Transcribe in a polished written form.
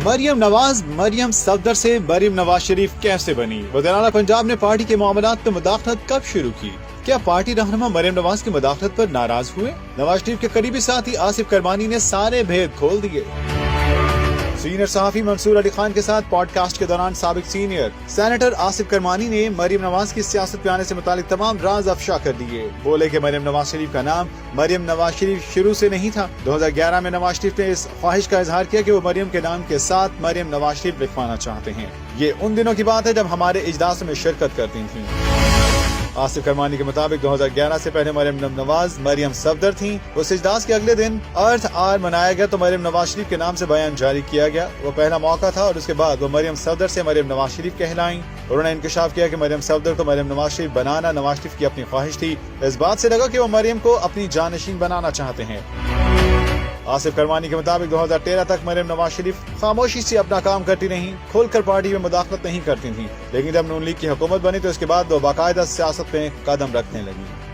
مریم نواز مریم صفدر سے مریم نواز شریف کیسے بنی؟ وزیر اعلیٰ پنجاب نے پارٹی کے معاملات میں مداخلت کب شروع کی؟ کیا پارٹی رہنما مریم نواز کی مداخلت پر ناراض ہوئے؟ نواز شریف کے قریبی ساتھی آصف کرمانی نے سارے بھید کھول دیے۔ سینئر صحافی منصور علی خان کے ساتھ پوڈ کاسٹ کے دوران سابق سینئر سینیٹر آصف کرمانی نے مریم نواز کی سیاست پہ آنے سے متعلق تمام راز افشا کر دیے۔ بولے کہ مریم نواز شریف کا نام مریم نواز شریف شروع سے نہیں تھا۔ 2011 میں نواز شریف نے اس خواہش کا اظہار کیا کہ وہ مریم کے نام کے ساتھ مریم نواز شریف لکھوانا چاہتے ہیں۔ یہ ان دنوں کی بات ہے جب ہمارے اجلاس میں شرکت کرتی تھیں۔ آصف کرمانی کے مطابق 2011 سے پہلے مریم نواز مریم صفدر تھیں۔ اس اجلاس کے اگلے دن ارتھ آر منایا گیا تو مریم نواز شریف کے نام سے بیان جاری کیا گیا۔ وہ پہلا موقع تھا اور اس کے بعد وہ مریم صفدر سے مریم نواز شریف کہلائیں۔ انہوں نے انکشاف کیا کہ مریم صفدر کو مریم نواز شریف بنانا نواز شریف کی اپنی خواہش تھی۔ اس بات سے لگا کہ وہ مریم کو اپنی جانشین بنانا چاہتے ہیں۔ آصف کرمانی کے مطابق 2013 تک مریم نواز شریف خاموشی سے اپنا کام کرتی رہیں، کھول کر پارٹی میں مداخلت نہیں کرتی تھیں، لیکن جب نون لیگ کی حکومت بنی تو اس کے بعد وہ باقاعدہ سیاست میں قدم رکھنے لگی۔